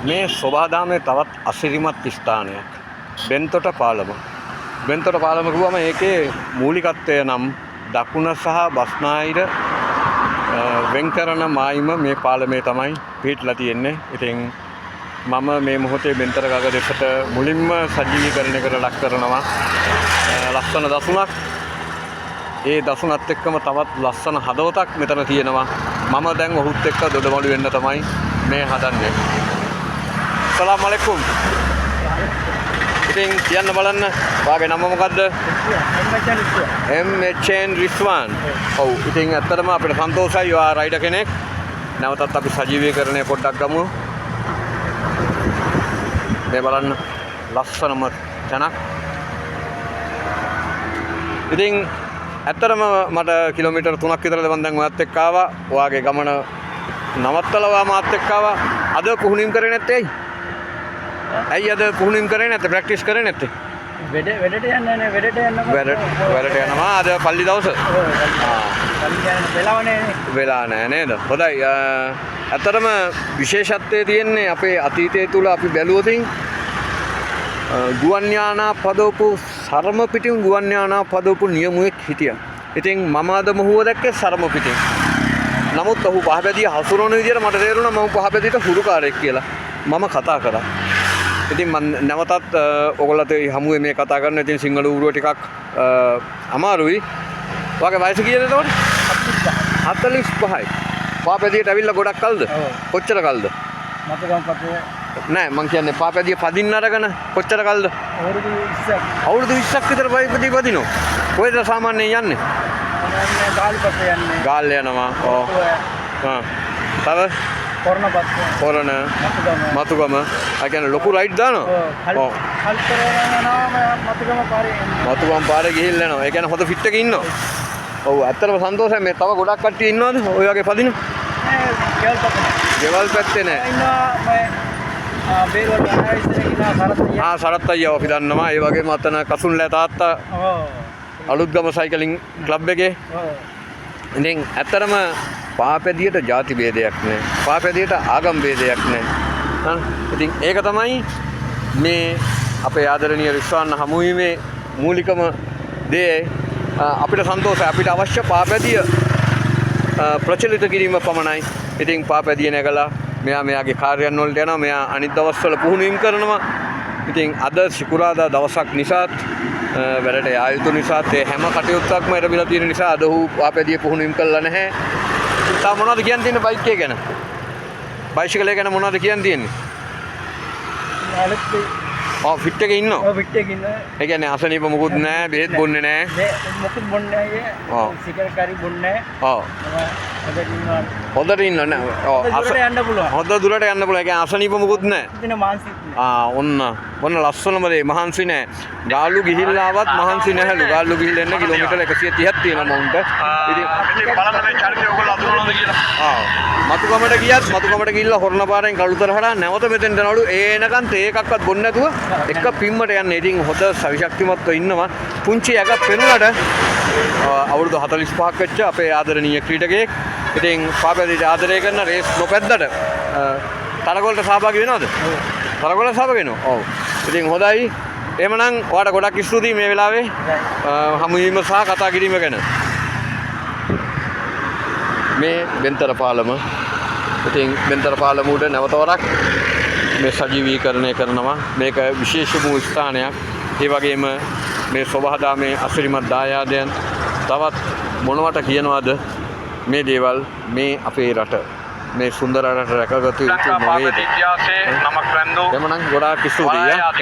මේ සොබාදාමේ තවත් අසිරිමත් ස්ථානයක්. බෙන්තොට පාලම. බෙන්තොට පාලම කිව්වම ඒකේ මූලිකත්වය නම් දකුණ සහ බස්නාහිර වෙන් කරන මායිම මේ පාලමේ තමයි පිහිටලා තියෙන්නේ. ඉතින් මම මේ මොහොතේ බෙන්තර ගඟ දෙසට මුලින්ම සජීවීකරණයකට ලක් කරනවා ලස්සන දසුණක්. ඒ දසුණත් එක්කම තවත් ලස්සන හදවතක් මෙතන තියෙනවා. මම දැන් ඔහුත් එක්ක දොඩමළු වෙන්න තමයි මේ හදන්නේ. සලාම් අලයිකුම්. ඉතින් කියන්න බලන්න වාගේ නම මොකද්ද? MHN රිස්වාන්. ඔව්. ඉතින් ඇත්තටම අපිට සන්තෝෂයි ඔයා රයිඩර් කෙනෙක්. නැවතත් අපි සජීවීකරණය පොඩ්ඩක් ගමු. මේ බලන්න ලස්සනම තැනක්. ඉතින් ඇත්තටම මට කිලෝමීටර් 3ක් විතර මම දැන් ඔයත් එක්ක ආවා. ඔයාගේ ගමන නවත්තලා ඔයා මාත් එක්ක ආවා. අද පුහුණුවීම් කරේ නැත්තේ ඇයි? ඇයි අද පුහුණුවීම් කරේ නැත්තේ? ප්‍රැක්ටිස් කරේ නැත්තේ? වැඩට යන්නේ නැහැ. වැඩට යනවා. වැඩට යනවා. අද පල්ලි දවස. පල්ලි යන වෙලාව නැහැ. වෙලා නැහැ නේද? හොඳයි. ඇත්තටම විශේෂත්වයේ තියෙන්නේ අපේ අතීතය තුල අපි බැලුවොතින් ගුවන් යානා පදවපු සරම පිටින් ගුවන් යානා පදවපු නියමුවෙක් හිටියා. ඉතින් මම අද මොහුව දැක්කේ සරම පිටින්. නමුත් ඔහු පහපැදිය හසුරවන විදිහට මට තේරුණා මම පහපැදියට හුරුකාරයෙක් කියලා. මම කතා කරා. ඉතින් මම නැවතත් ඔයගොල්ලන්ට හමුවේ මේ කතා කරන ඉතින් සිංහල ඌරුව ටිකක් අමාරුයි. ඔයාගේ වයස කීයද එතකොට? 45යි. පහපැදියට ඇවිල්ලා ගොඩක් කල්ද? කොච්චර කල්ද? මතකම් පස්සේ නෑ මං කියන්නේ පාපැදිය පදින්න අරගෙන කොච්චර කල්ද? අවුරුදු 20ක්. අවුරුදු 20ක් විතර පාපැදිය පදිනෝ. කොහෙද සාමාන්‍යයෙන් යන්නේ? මම ගාලි පස්සේ යන්නේ. ගාල්ල යනවා. ඔව්. තව කොරණ මතුගම. ආ කියන්නේ ලොකු රයිඩ් දානවා. ඔව්. කල්තර යනවා මතුගම පාරේ යන්නේ. මතුගම පාරේ ගිහිල්ලා යනවා. ඒ කියන්නේ හොඳ ෆිට් එකේ ඉන්නවා. ඔව් ඇත්තටම සන්තෝෂයි මේ තව ගොඩක් කට්ටිය ඉන්නවද? ඔය වගේ පදින? ගෙවල් පැත්තේ නෑ. බේරුවට ආයෙත් සරත් අයියා අපි දන්නවා. ඒ වගේම අතන කසුන්ලෑ තාත්තා අලුත්ගම සයිකලින් ක්ලබ් එකේ. ඉතින් ඇත්තටම පාපැදියට ಜಾති ભેදයක් නෑ. පාපැදියට ආගම් ભેදයක් නෑ. ඉතින් ඒක තමයි මේ අපේ ආදරණීය රිස්වාන් හමුවීමේ මූලිකම දේ. අපිට සන්තෝෂයි. අපිට අවශ්‍ය පාපැදිය ප්‍රචලිත කිරීම පමණයි. ඉතින් පාපැදිය නැගලා මෙයා මෙයාගේ කාර්යයන් වලට යනවා. මෙයා අනිත් දවස්වල පුහුණුවීම් කරනවා. ඉතින් අද සිකුරාදා දවසක් නිසාත් වැඩට යා යුතු නිසාත් ඒ හැම කටයුත්තක්ම ඉරබිලා තියෙන නිසා අද ඔහු පාපැදිය පුහුණුවීම් කළා නැහැ. තා මොනවද කියන්න තියෙන්නේ බයික් එක ගැන? බයිසිකලය ගැන මොනවද කියන්න තියෙන්නේ? ෆිට් එකේ ඉන්නෝ? ඔව් ෆිට් එකේ ඉන්නවා. ඒ කියන්නේ අසනීප මුකුත් නැහැ, බෙහෙත් බොන්නේ නැහැ. මොකුත් බොන්නේ නැහැ. සිගරට් කාරි බොන්නේ නැහැ. ඔව්. හොඳට ඉන්න නෑ. ඔව්. දුරට යන්න පුළුවන්. හොඳ දුරට යන්න පුළුවන්. ඒ කියන්නේ අසනීප මුකුත් නැහැ. දින මානසික නෑ. ඔන්න ලස්සනම දේ මහන්සි නෑ. ගාලු ගිහිල්ලා ආවත් මහන්සි නැහැලු. ගාලු ගිහිල්ලා එන්න කිලෝමීටර 130ක් තියෙනවා උන්ට. ඉතින් බලන්න මේ චරිතය ඔයගොල්ලෝ අඳුරනවද කියලා. මතුගමට ගියත් මතුගමට ගිහිල්ලා හොරණ පාරෙන් කළුතර හරහා නැවත මෙතෙන්ට නවලු ඒනකන් තේ එකක්වත් බොන්නේ නැතුව එක පිම්මට යන්නේ. ඉතින් හොඳ සවිශක්තිමත්ව ඉන්නවා. පුංචි යකක් පෙනුනට අවුරුදු 45ක් වෙච්ච අපේ ආදරණීය ක්‍රීඩකයෙක්. ඉතින් පාපැදිට ආදරය කරන රේස් නොපැද්දට තරගවලට සහභාගී වෙනවද? තරගවලට සහභාගී වෙනවා. ඔව්. ඉතින් හොඳයි. එහෙමනම් ඔයාලට ගොඩක් ස්තුතියි මේ වෙලාවේ හමුවීම සහ කතා කිරීම ගැන. මේ බෙන්තර පාලම. ඉතින් බෙන්තර පාලම උඩ නැවතවරක් මේ සජීවීකරණය කරනවා. මේක විශේෂ වූ ස්ථානයක්. ඒ වගේම මේ සොබහදාමේ අසිරිමත් දායාදයන් තවත් මොනවට කියනවාද මේ දේවල් මේ අපේ රට මේ සුන්දර රට රැකගත යුතු නොවේද? එමනම් ගොඩාක් ස්තුතියි.